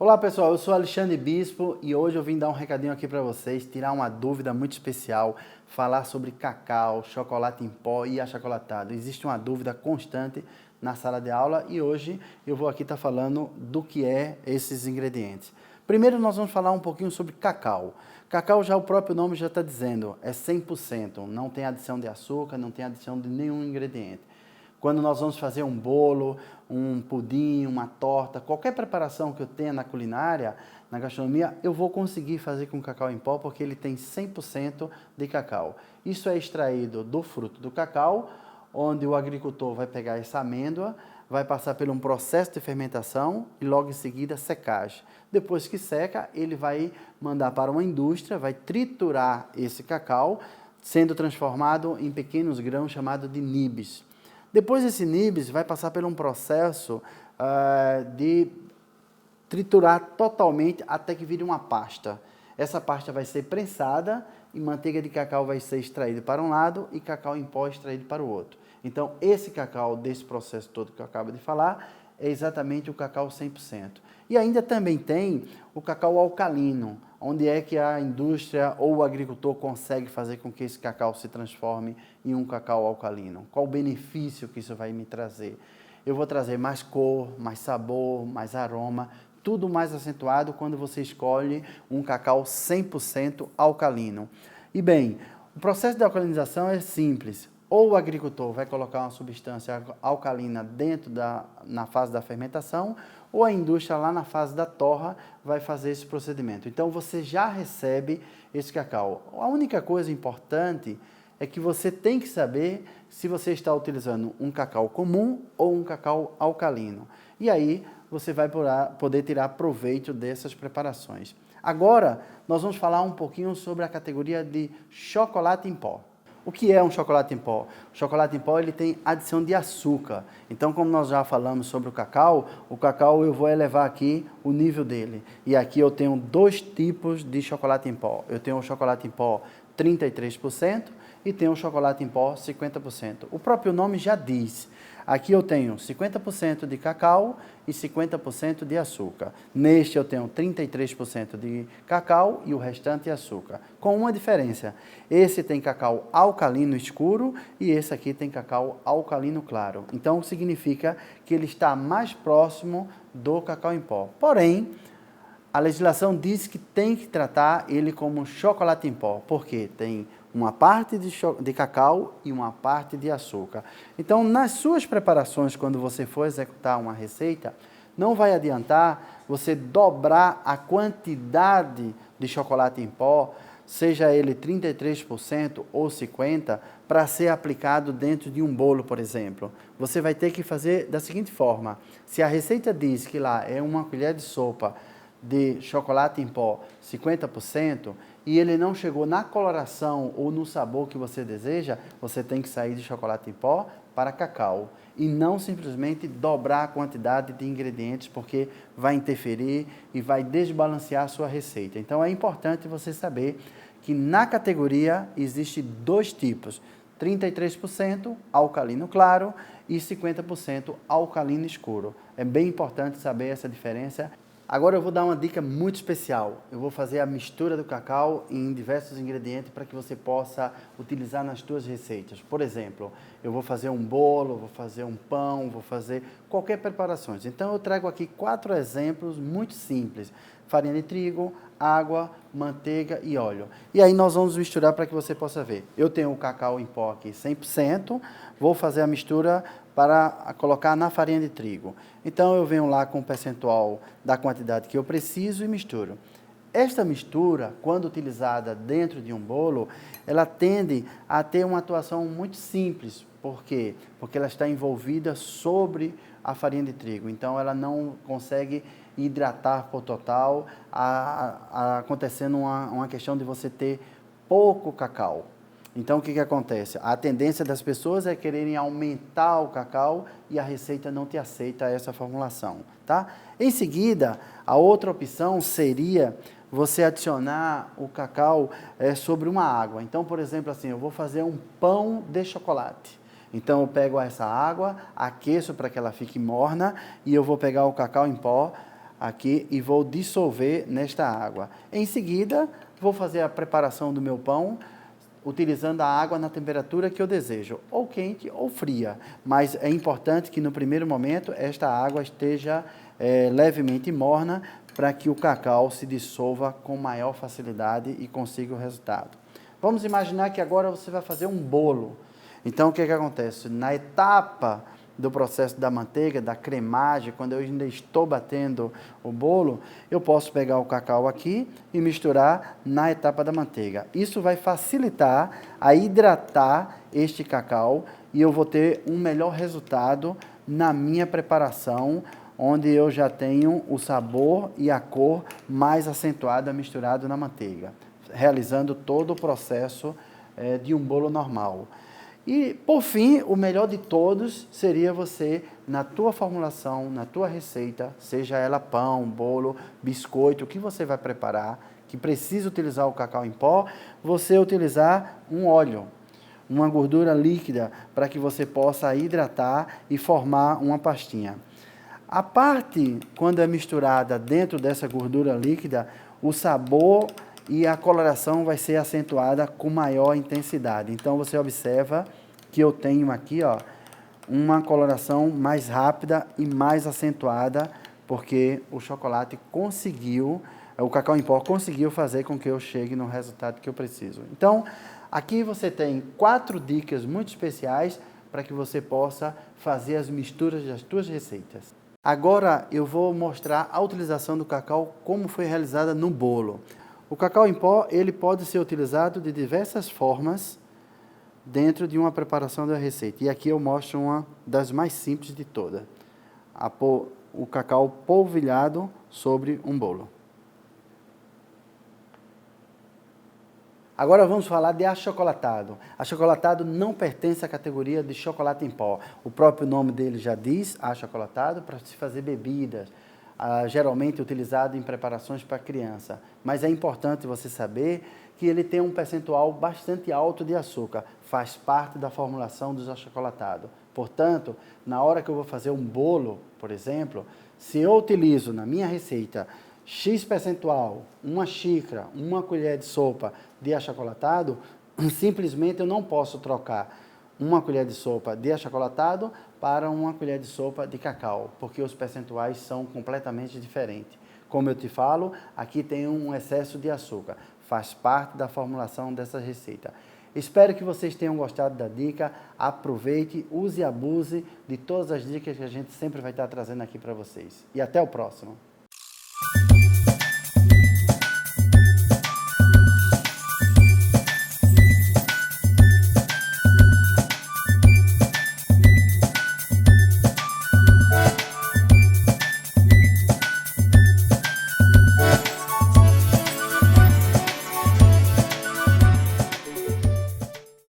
Olá pessoal, eu sou Alexandre Bispo e hoje eu vim dar um recadinho aqui para vocês, tirar uma dúvida muito especial, falar sobre cacau, chocolate em pó e achocolatado. Existe uma dúvida constante na sala de aula e hoje eu vou aqui estar falando do que é esses ingredientes. Primeiro nós vamos falar um pouquinho sobre cacau. Cacau, já o próprio nome já está dizendo, é 100%, não tem adição de açúcar, não tem adição de nenhum ingrediente. Quando nós vamos fazer um bolo, um pudim, uma torta, qualquer preparação que eu tenha na culinária, na gastronomia, eu vou conseguir fazer com cacau em pó porque ele tem 100% de cacau. Isso é extraído do fruto do cacau, onde o agricultor vai pegar essa amêndoa, vai passar por um processo de fermentação e logo em seguida secagem. Depois que seca, ele vai mandar para uma indústria, vai triturar esse cacau, sendo transformado em pequenos grãos chamados de nibs. Depois esse nibs vai passar por um processo de triturar totalmente até que vire uma pasta. Essa pasta vai ser prensada e manteiga de cacau vai ser extraída para um lado e cacau em pó extraído para o outro. Então esse cacau desse processo todo que eu acabo de falar é exatamente o cacau 100%. E ainda também tem o cacau alcalino, onde é que a indústria ou o agricultor consegue fazer com que esse cacau se transforme em um cacau alcalino. Qual o benefício que isso vai me trazer? Eu vou trazer mais cor, mais sabor, mais aroma, tudo mais acentuado quando você escolhe um cacau 100% alcalino. E bem, o processo de alcalinização é simples. Ou o agricultor vai colocar uma substância alcalina na fase da fermentação, ou a indústria lá na fase da torra vai fazer esse procedimento. Então você já recebe esse cacau. A única coisa importante é que você tem que saber se você está utilizando um cacau comum ou um cacau alcalino. E aí você vai poder tirar proveito dessas preparações. Agora nós vamos falar um pouquinho sobre a categoria de chocolate em pó. O que é um chocolate em pó? O chocolate em pó ele tem adição de açúcar. Então, como nós já falamos sobre o cacau eu vou elevar aqui o nível dele. E aqui eu tenho dois tipos de chocolate em pó. Eu tenho o chocolate em pó 33% e tenho o chocolate em pó 50%. O próprio nome já diz. Aqui eu tenho 50% de cacau e 50% de açúcar. Neste eu tenho 33% de cacau e o restante açúcar. Com uma diferença, esse tem cacau alcalino escuro e esse aqui tem cacau alcalino claro. Então significa que ele está mais próximo do cacau em pó. Porém, a legislação diz que tem que tratar ele como chocolate em pó, porque tem uma parte de cacau e uma parte de açúcar. Então, nas suas preparações, quando você for executar uma receita, não vai adiantar você dobrar a quantidade de chocolate em pó, seja ele 33% ou 50%, para ser aplicado dentro de um bolo, por exemplo. Você vai ter que fazer da seguinte forma: se a receita diz que lá é uma colher de sopa de chocolate em pó 50% e ele não chegou na coloração ou no sabor que você deseja, você tem que sair de chocolate em pó para cacau e não simplesmente dobrar a quantidade de ingredientes, porque vai interferir e vai desbalancear a sua receita. Então é importante você saber que na categoria existe dois tipos: 33% alcalino claro e 50% alcalino escuro. É bem importante saber essa diferença. Agora eu vou dar uma dica muito especial. Eu vou fazer a mistura do cacau em diversos ingredientes para que você possa utilizar nas suas receitas. Por exemplo, eu vou fazer um bolo, vou fazer um pão, vou fazer qualquer preparação. Então eu trago aqui 4 exemplos muito simples: farinha de trigo, água, manteiga e óleo. E aí nós vamos misturar para que você possa ver. Eu tenho o cacau em pó aqui 100%, vou fazer a mistura para colocar na farinha de trigo. Então eu venho lá com o percentual da quantidade que eu preciso e misturo. Esta mistura, quando utilizada dentro de um bolo, ela tende a ter uma atuação muito simples. Por quê? Porque ela está envolvida sobre a farinha de trigo. Então ela não consegue hidratar por total, acontecendo uma questão de você ter pouco cacau. Então, o que acontece? A tendência das pessoas é quererem aumentar o cacau e a receita não te aceita essa formulação, tá? Em seguida, a outra opção seria você adicionar o cacau sobre uma água. Então, por exemplo, assim, eu vou fazer um pão de chocolate. Então, eu pego essa água, aqueço para que ela fique morna e eu vou pegar o cacau em pó, aqui e vou dissolver nesta água. Em seguida, vou fazer a preparação do meu pão, utilizando a água na temperatura que eu desejo, ou quente ou fria. Mas é importante que no primeiro momento esta água esteja levemente morna para que o cacau se dissolva com maior facilidade e consiga o resultado. Vamos imaginar que agora você vai fazer um bolo. Então o que acontece? Na etapa do processo da manteiga, da cremagem, quando eu ainda estou batendo o bolo, eu posso pegar o cacau aqui e misturar na etapa da manteiga. Isso vai facilitar a hidratar este cacau e eu vou ter um melhor resultado na minha preparação, onde eu já tenho o sabor e a cor mais acentuada misturado na manteiga, realizando todo o processo de um bolo normal. E, por fim, o melhor de todos seria você, na tua formulação, na tua receita, seja ela pão, bolo, biscoito, o que você vai preparar, que precisa utilizar o cacau em pó, você utilizar um óleo, uma gordura líquida, para que você possa hidratar e formar uma pastinha. A parte, quando é misturada dentro dessa gordura líquida, o sabor e a coloração vai ser acentuada com maior intensidade. Então, você observa que eu tenho aqui, ó, uma coloração mais rápida e mais acentuada, porque o chocolate conseguiu, o cacau em pó conseguiu fazer com que eu chegue no resultado que eu preciso. Então, aqui você tem 4 dicas muito especiais para que você possa fazer as misturas das suas receitas. Agora, eu vou mostrar a utilização do cacau, como foi realizada no bolo. O cacau em pó, ele pode ser utilizado de diversas formas dentro de uma preparação da receita. E aqui eu mostro uma das mais simples de todas. O cacau polvilhado sobre um bolo. Agora vamos falar de achocolatado. Achocolatado não pertence à categoria de chocolate em pó. O próprio nome dele já diz, achocolatado, para se fazer bebidas. Geralmente utilizado em preparações para criança, mas é importante você saber que ele tem um percentual bastante alto de açúcar, faz parte da formulação dos achocolatados. Portanto, na hora que eu vou fazer um bolo, por exemplo, se eu utilizo na minha receita X percentual, uma xícara, uma colher de sopa de achocolatado, simplesmente eu não posso trocar uma colher de sopa de achocolatado para uma colher de sopa de cacau, porque os percentuais são completamente diferentes. Como eu te falo, aqui tem um excesso de açúcar, faz parte da formulação dessa receita. Espero que vocês tenham gostado da dica, aproveite, use e abuse de todas as dicas que a gente sempre vai estar trazendo aqui para vocês. E até o próximo!